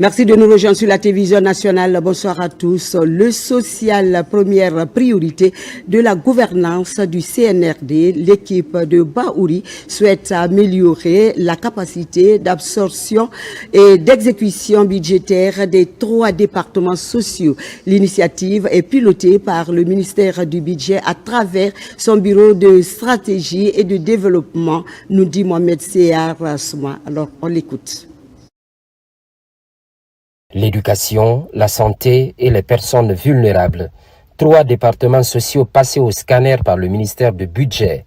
Merci de nous rejoindre sur la télévision nationale. Bonsoir à tous. Le social, première priorité de la gouvernance du CNRD. L'équipe de Baouri souhaite améliorer la capacité d'absorption et d'exécution budgétaire des 3 départements sociaux. L'initiative est pilotée par le ministère du Budget à travers son bureau de stratégie et de développement, nous dit Mohamed Seyar Souma. Alors, on l'écoute. L'éducation, la santé et les personnes vulnérables. 3 départements sociaux passés au scanner par le ministère du Budget.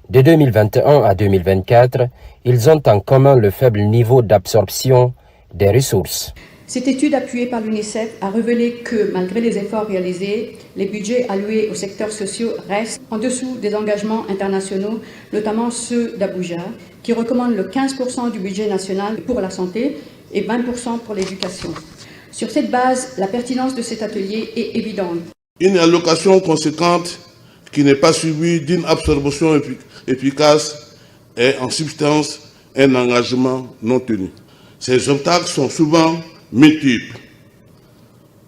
De 2021 à 2024, ils ont en commun le faible niveau d'absorption des ressources. Cette étude appuyée par l'UNICEF a révélé que, malgré les efforts réalisés, les budgets alloués aux secteurs sociaux restent en dessous des engagements internationaux, notamment ceux d'Abuja, qui recommandent le 15% du budget national pour la santé et 20% pour l'éducation. Sur cette base, la pertinence de cet atelier est évidente. Une allocation conséquente qui n'est pas suivie d'une absorption efficace est en substance un engagement non tenu. Ces obstacles sont souvent multiples.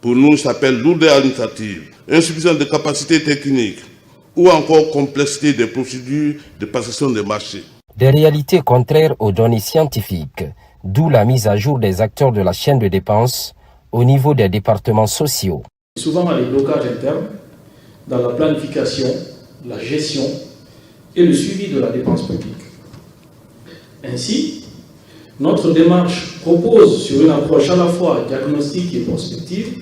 Pour nous, ça s'appelle lourdeur administrative, insuffisance de capacité technique ou encore complexité des procédures de passation des marchés. Des réalités contraires aux données scientifiques, d'où la mise à jour des acteurs de la chaîne de dépenses au niveau des départements sociaux. Souvent les blocages internes dans la planification, la gestion et le suivi de la dépense publique. Ainsi, notre démarche propose sur une approche à la fois diagnostique et prospective,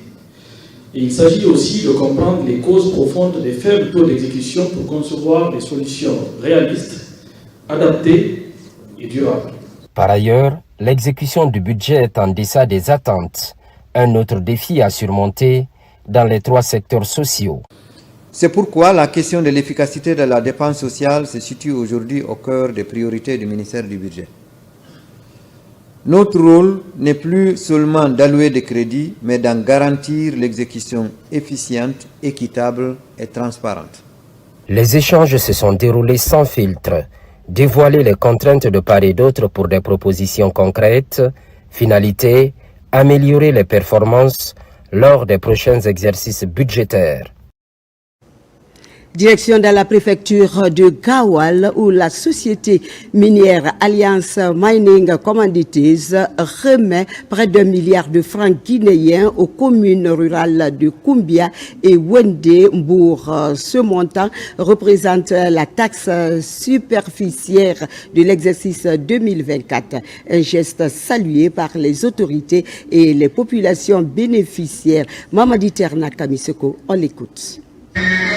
et il s'agit aussi de comprendre les causes profondes des faibles taux d'exécution pour concevoir des solutions réalistes, adaptées et durables. Par ailleurs, l'exécution du budget est en deçà des attentes. Un autre défi à surmonter dans les 3 secteurs sociaux. C'est pourquoi la question de l'efficacité de la dépense sociale se situe aujourd'hui au cœur des priorités du ministère du Budget. Notre rôle n'est plus seulement d'allouer des crédits, mais d'en garantir l'exécution efficiente, équitable et transparente. Les échanges se sont déroulés sans filtre. Dévoiler les contraintes de part et d'autre pour des propositions concrètes, finalité, améliorer les performances lors des prochains exercices budgétaires. Direction dans la préfecture de Gawal où la société minière Alliance Mining Commodities remet près d'1 milliard de francs guinéens aux communes rurales de Koumbia et Wende Mbour. Ce montant représente la taxe superficielle de l'exercice 2024. Un geste salué par les autorités et les populations bénéficiaires. Mamadi Terna Kamiseko, on l'écoute.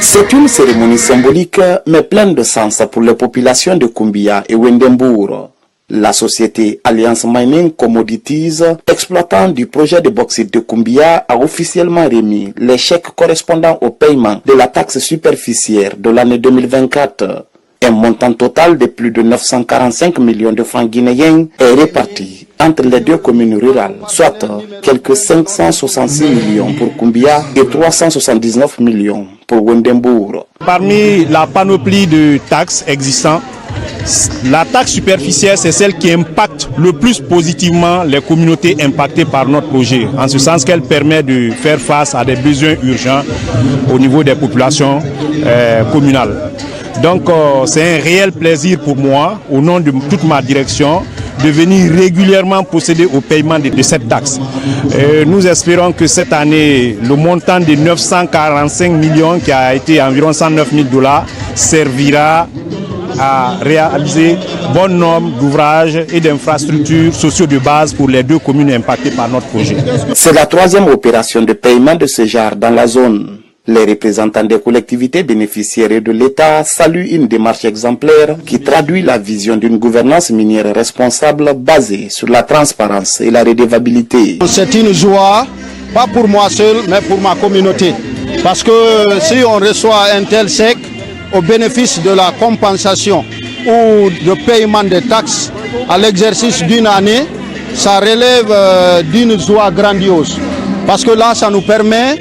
C'est une cérémonie symbolique mais pleine de sens pour les populations de Koumbia et Wendembourg. La société Alliance Mining Commodities, exploitant du projet de bauxite de Koumbia, a officiellement remis les chèques correspondant au paiement de la taxe superficielle de l'année 2024. Un montant total de plus de 945 millions de francs guinéens est réparti entre les 2 communes rurales, soit quelques 566 millions pour Koumbia et 379 millions pour Wendembourg. Parmi la panoplie de taxes existantes, la taxe superficielle, c'est celle qui impacte le plus positivement les communautés impactées par notre projet, en ce sens qu'elle permet de faire face à des besoins urgents au niveau des populations communales. Donc c'est un réel plaisir pour moi, au nom de toute ma direction, de venir régulièrement procéder au paiement de cette taxe. Nous espérons que cette année, le montant de 945 millions, qui a été environ 109 000 $, servira à réaliser bon nombre d'ouvrages et d'infrastructures sociaux de base pour les 2 communes impactées par notre projet. C'est la 3e opération de paiement de ce genre dans la zone. Les représentants des collectivités bénéficiaires et de l'État saluent une démarche exemplaire qui traduit la vision d'une gouvernance minière responsable basée sur la transparence et la redevabilité. C'est une joie, pas pour moi seul, mais pour ma communauté. Parce que si on reçoit un tel chèque au bénéfice de la compensation ou de paiement des taxes à l'exercice d'une année, ça relève d'une joie grandiose. Parce que là, ça nous permet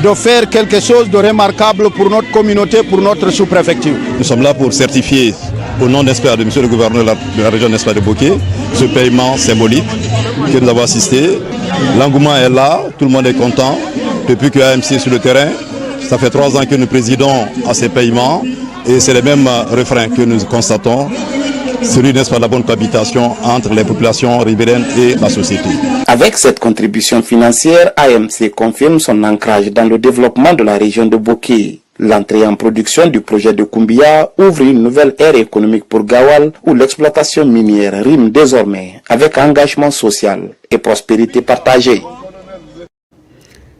de faire quelque chose de remarquable pour notre communauté, pour notre sous-préfecture. Nous sommes là pour certifier au nom n'est-ce pas, de M. le gouverneur de la région n'est-ce pas, de Bokeh, ce paiement symbolique que nous avons assisté. L'engouement est là, tout le monde est content. Depuis que AMC est sur le terrain, ça fait 3 ans que nous présidons à ces paiements et c'est les mêmes refrains que nous constatons. Celui, n'est-ce pas, de la bonne cohabitation entre les populations riveraines et la société. Avec cette contribution financière, AMC confirme son ancrage dans le développement de la région de Bokeh. L'entrée en production du projet de Koumbia ouvre une nouvelle ère économique pour Gawal où l'exploitation minière rime désormais avec engagement social et prospérité partagée.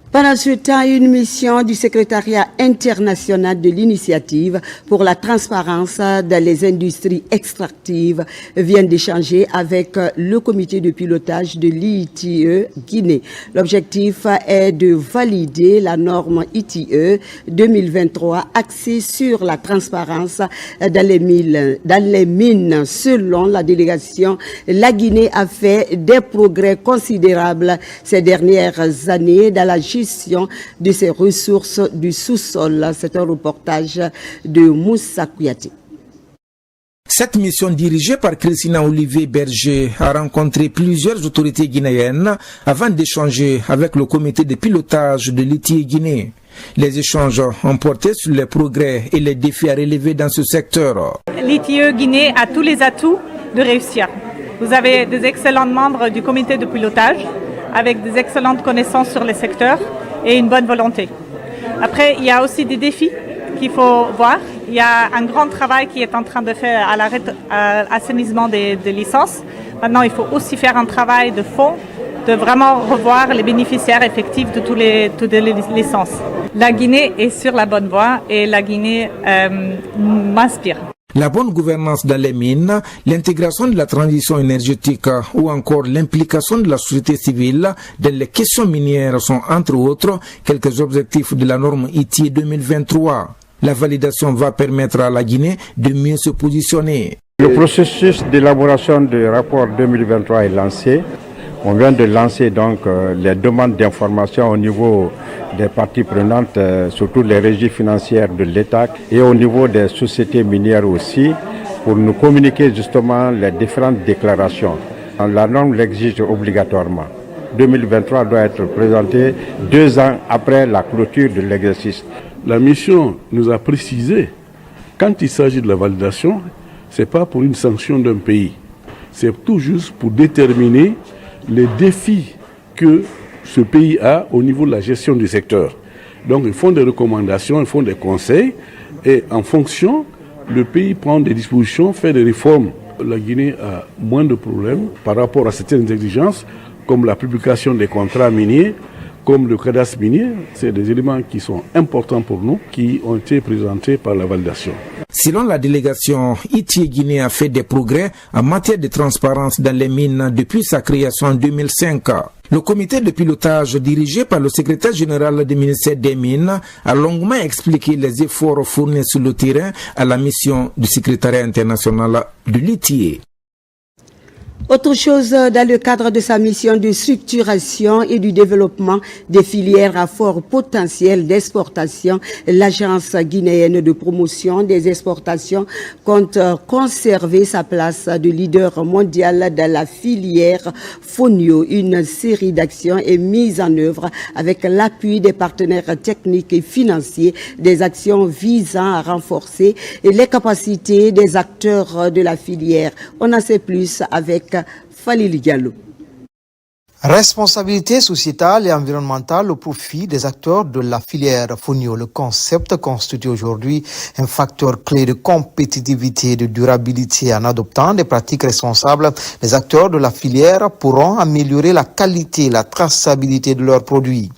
Pendant ce temps, une mission du secrétariat international de l'initiative pour la transparence dans les industries extractives vient d'échanger avec le comité de pilotage de l'ITIE Guinée. L'objectif est de valider la norme ITIE 2023 axée sur la transparence dans les mines. Selon la délégation, la Guinée a fait des progrès considérables ces dernières années dans la gestion de ses ressources du sous-sol. C'est un reportage de Moussa Kouyaté. Cette mission dirigée par Christina Olivier Berger a rencontré plusieurs autorités guinéennes avant d'échanger avec le comité de pilotage de l'ITIE Guinée. Les échanges ont porté sur les progrès et les défis à relever dans ce secteur. L'ITIE Guinée a tous les atouts de réussir. Vous avez des excellents membres du comité de pilotage avec des excellentes connaissances sur les secteurs et une bonne volonté. Après, il y a aussi des défis qu'il faut voir. Il y a un grand travail qui est en train de faire à l'assainissement des licences. Maintenant, il faut aussi faire un travail de fond, de vraiment revoir les bénéficiaires effectifs de toutes les licences. La Guinée est sur la bonne voie et la Guinée m'inspire. La bonne gouvernance dans les mines, l'intégration de la transition énergétique ou encore l'implication de la société civile dans les questions minières sont entre autres quelques objectifs de la norme ITIE 2023. La validation va permettre à la Guinée de mieux se positionner. Le processus d'élaboration du rapport 2023 est lancé. On vient de lancer donc les demandes d'information au niveau des parties prenantes, surtout les régies financières de l'État et au niveau des sociétés minières aussi, pour nous communiquer justement les différentes déclarations. La norme l'exige obligatoirement. 2023 doit être présenté 2 ans après la clôture de l'exercice. La mission nous a précisé, quand il s'agit de la validation, ce n'est pas pour une sanction d'un pays, c'est tout juste pour déterminer les défis que ce pays a au niveau de la gestion du secteur. Donc ils font des recommandations, ils font des conseils et en fonction, le pays prend des dispositions, fait des réformes. La Guinée a moins de problèmes par rapport à certaines exigences comme la publication des contrats miniers, comme le cadastre minier. C'est des éléments qui sont importants pour nous, qui ont été présentés par la validation. Selon la délégation, ITIE Guinée a fait des progrès en matière de transparence dans les mines depuis sa création en 2005. Le comité de pilotage dirigé par le secrétaire général du ministère des Mines a longuement expliqué les efforts fournis sur le terrain à la mission du secrétariat international de l'ITIE. Autre chose, dans le cadre de sa mission de structuration et du développement des filières à fort potentiel d'exportation, l'agence guinéenne de promotion des exportations compte conserver sa place de leader mondial dans la filière Fonio. Une série d'actions est mise en œuvre avec l'appui des partenaires techniques et financiers, des actions visant à renforcer les capacités des acteurs de la filière. On en sait plus avec Falili Diallo. Responsabilité sociétale et environnementale au profit des acteurs de la filière Fonio. Le concept constitue aujourd'hui un facteur clé de compétitivité et de durabilité. En adoptant des pratiques responsables, les acteurs de la filière pourront améliorer la qualité et la traçabilité de leurs produits,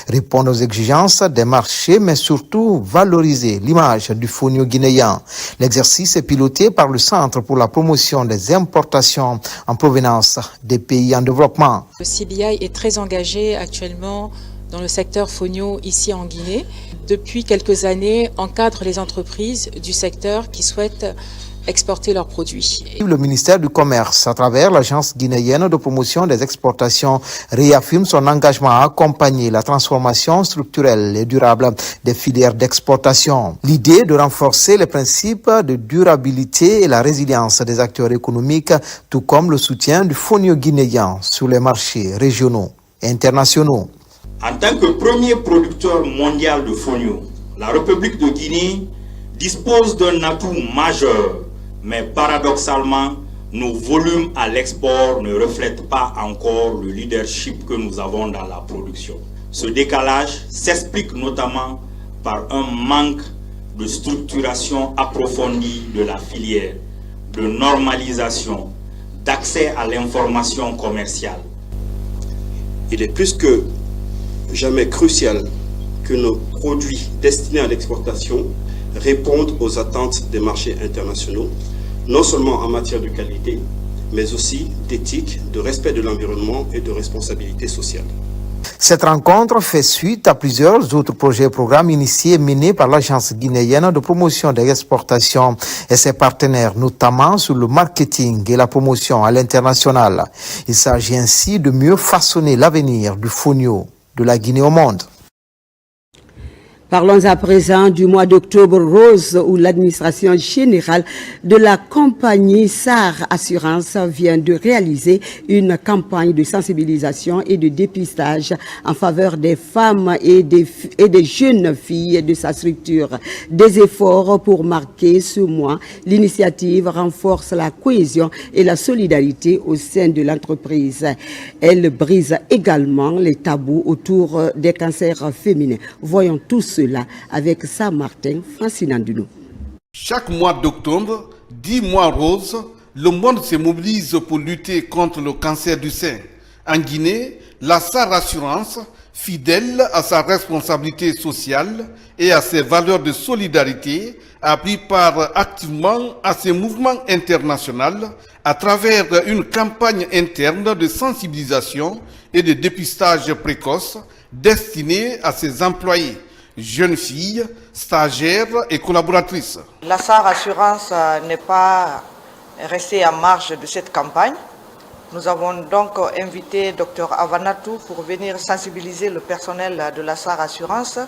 répondre aux exigences des marchés, mais surtout valoriser l'image du Fonio guinéen. L'exercice est piloté par le Centre pour la promotion des importations en provenance des pays en développement. Le CBI est très engagé actuellement dans le secteur Fonio ici en Guinée. Depuis quelques années, encadre les entreprises du secteur qui souhaitent exporter leurs produits. Le ministère du Commerce, à travers l'Agence guinéenne de promotion des exportations, réaffirme son engagement à accompagner la transformation structurelle et durable des filières d'exportation. L'idée de renforcer les principes de durabilité et la résilience des acteurs économiques, tout comme le soutien du fonio guinéen sur les marchés régionaux et internationaux. En tant que premier producteur mondial de fonio, la République de Guinée dispose d'un atout majeur, mais paradoxalement, nos volumes à l'export ne reflètent pas encore le leadership que nous avons dans la production. Ce décalage s'explique notamment par un manque de structuration approfondie de la filière, de normalisation, d'accès à l'information commerciale. Il est plus que jamais crucial que nos produits destinés à l'exportation répondent aux attentes des marchés internationaux, non seulement en matière de qualité, mais aussi d'éthique, de respect de l'environnement et de responsabilité sociale. Cette rencontre fait suite à plusieurs autres projets et programmes initiés et menés par l'Agence guinéenne de promotion des exportations et ses partenaires, notamment sur le marketing et la promotion à l'international. Il s'agit ainsi de mieux façonner l'avenir du fonio de la Guinée au monde. Parlons à présent du mois d'octobre rose où l'administration générale de la compagnie SAR Assurance vient de réaliser une campagne de sensibilisation et de dépistage en faveur des femmes et des jeunes filles de sa structure. Des efforts pour marquer ce mois, l'initiative renforce la cohésion et la solidarité au sein de l'entreprise. Elle brise également les tabous autour des cancers féminins. Voyons tout cela avec Saint-Martin, Francine Anduno. Chaque mois d'octobre, 10 mois roses, le monde se mobilise pour lutter contre le cancer du sein. En Guinée, la SAR Assurance, fidèle à sa responsabilité sociale et à ses valeurs de solidarité, a pris part activement à ce mouvement international à travers une campagne interne de sensibilisation et de dépistage précoce destinée à ses employés, jeunes filles, stagiaires et collaboratrices. La SAR Assurance n'est pas restée en marge de cette campagne. Nous avons donc invité Dr Avanatou pour venir sensibiliser le personnel de la SAR Assurance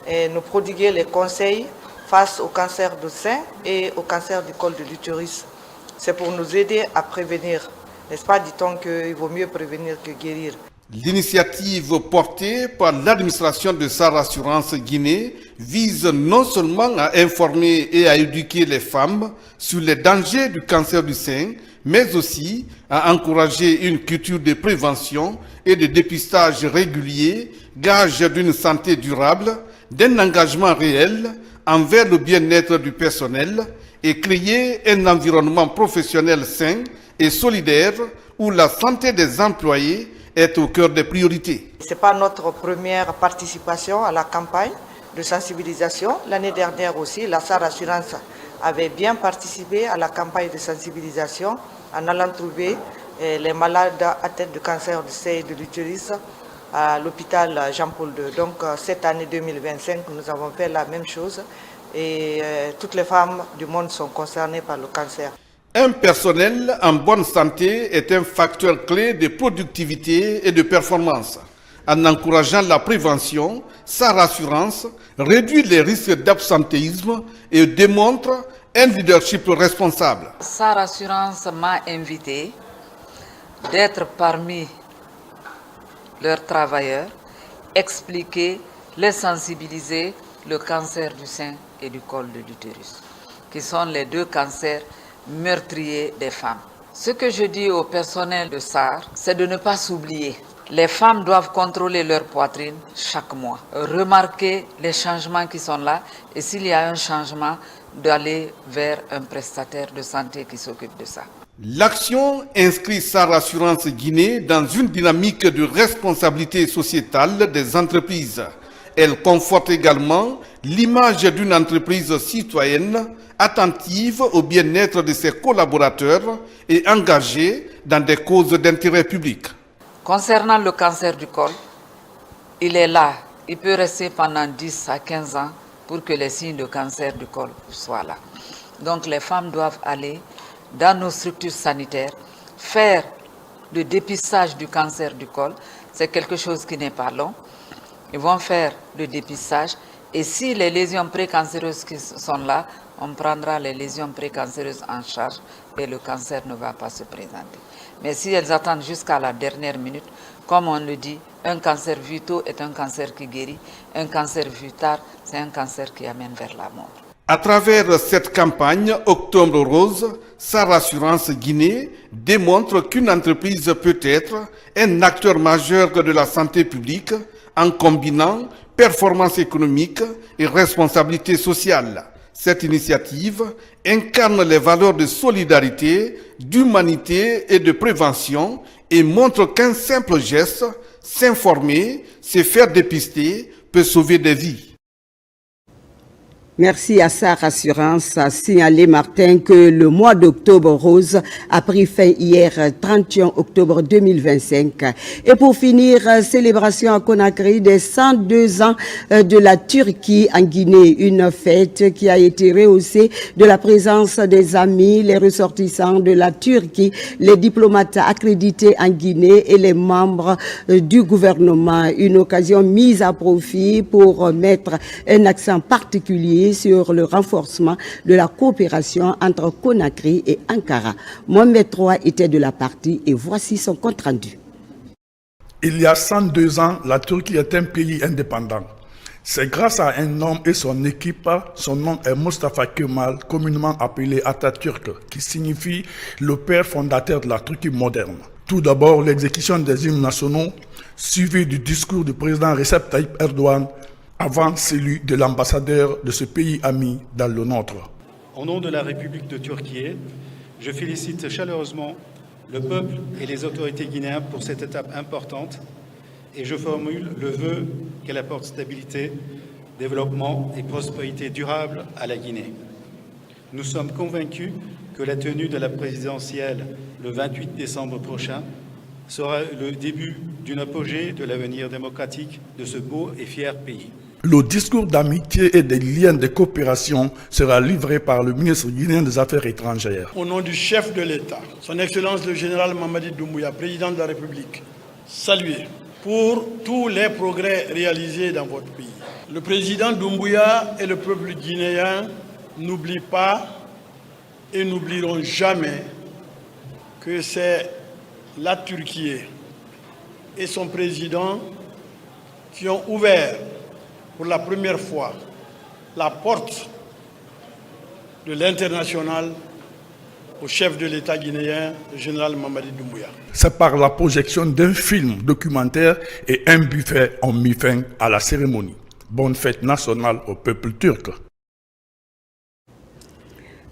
et nous prodiguer les conseils face au cancer du sein et au cancer du col de l'utérus. C'est pour nous aider à prévenir. N'est-ce pas, dit-on qu'il vaut mieux prévenir que guérir. L'initiative portée par l'administration de SAR Assurance Guinée vise non seulement à informer et à éduquer les femmes sur les dangers du cancer du sein, mais aussi à encourager une culture de prévention et de dépistage régulier, gage d'une santé durable, d'un engagement réel envers le bien-être du personnel et créer un environnement professionnel sain et solidaire où la santé des employés est au cœur des priorités. Ce n'est pas notre première participation à la campagne de sensibilisation. L'année dernière aussi, la SAR Assurance avait bien participé à la campagne de sensibilisation en allant trouver les malades atteints de cancer du sein et de l'utérus à l'hôpital Jean-Paul II. Donc cette année 2025, nous avons fait la même chose et toutes les femmes du monde sont concernées par le cancer. Un personnel en bonne santé est un facteur clé de productivité et de performance. En encourageant la prévention, SAR Assurance réduit les risques d'absentéisme et démontre un leadership responsable. SAR Assurance m'a invité d'être parmi leurs travailleurs, expliquer, les sensibiliser le cancer du sein et du col de l'utérus, qui sont les deux cancers meurtriers des femmes. Ce que je dis au personnel de SAR, c'est de ne pas s'oublier. Les femmes doivent contrôler leur poitrine chaque mois, remarquer les changements qui sont là et s'il y a un changement, d'aller vers un prestataire de santé qui s'occupe de ça. L'action inscrit SAR Assurance Guinée dans une dynamique de responsabilité sociétale des entreprises. Elle conforte également l'image d'une entreprise citoyenne attentive au bien-être de ses collaborateurs et engagée dans des causes d'intérêt public. Concernant le cancer du col, il est là. Il peut rester pendant 10 à 15 ans pour que les signes de cancer du col soient là. Donc les femmes doivent aller dans nos structures sanitaires, faire le dépistage du cancer du col. C'est quelque chose qui n'est pas long. Ils vont faire le dépistage et si les lésions précancéreuses qui sont là, on prendra les lésions précancéreuses en charge et le cancer ne va pas se présenter. Mais si elles attendent jusqu'à la dernière minute, comme on le dit, un cancer vu tôt est un cancer qui guérit, un cancer vu tard, c'est un cancer qui amène vers la mort. À travers cette campagne Octobre Rose, SAR Assurance Guinée démontre qu'une entreprise peut être un acteur majeur de la santé publique en combinant performance économique et responsabilité sociale. Cette initiative incarne les valeurs de solidarité, d'humanité et de prévention et montre qu'un simple geste, s'informer, se faire dépister, peut sauver des vies. Merci à SAR Assurance a signalé, Martin, que le mois d'octobre rose a pris fin hier, 31 octobre 2025. Et pour finir, célébration à Conakry des 102 ans de la Turquie en Guinée. Une fête qui a été rehaussée de la présence des amis, les ressortissants de la Turquie, les diplomates accrédités en Guinée et les membres du gouvernement. Une occasion mise à profit pour mettre un accent particulier sur le renforcement de la coopération entre Conakry et Ankara. Mohamed III était de la partie et voici son compte rendu. Il y a 102 ans, la Turquie est un pays indépendant. C'est grâce à un homme et son équipe, son nom est Mustafa Kemal, communément appelé Atatürk, qui signifie le père fondateur de la Turquie moderne. Tout d'abord, l'exécution des hymnes nationaux, suivi du discours du président Recep Tayyip Erdogan, avant celui de l'ambassadeur de ce pays ami dans le nôtre. Au nom de la République de Turquie, je félicite chaleureusement le peuple et les autorités guinéennes pour cette étape importante et je formule le vœu qu'elle apporte stabilité, développement et prospérité durable à la Guinée. Nous sommes convaincus que la tenue de la présidentielle le 28 décembre prochain sera le début d'une apogée de l'avenir démocratique de ce beau et fier pays. Le discours d'amitié et des liens de coopération sera livré par le ministre guinéen des Affaires étrangères. Au nom du chef de l'État, son Excellence le général Mamadi Doumbouya, président de la République, salué pour tous les progrès réalisés dans votre pays. Le président Doumbouya et le peuple guinéen n'oublient pas et n'oublieront jamais que c'est la Turquie et son président qui ont ouvert pour la première fois la porte de l'international au chef de l'État guinéen, le général Mamadi Doumbouya. C'est par la projection d'un film documentaire et un buffet en mis fin à la cérémonie. Bonne fête nationale au peuple turc.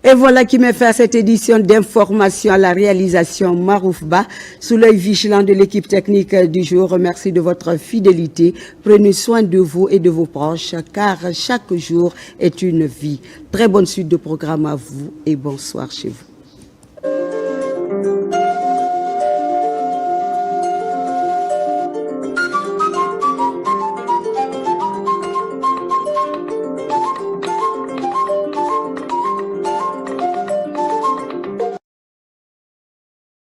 Et voilà qui met fin à cette édition d'information à la réalisation Maroufba, sous l'œil vigilant de l'équipe technique du jour. Merci de votre fidélité. Prenez soin de vous et de vos proches, car chaque jour est une vie. Très bonne suite de programme à vous et bonsoir chez vous.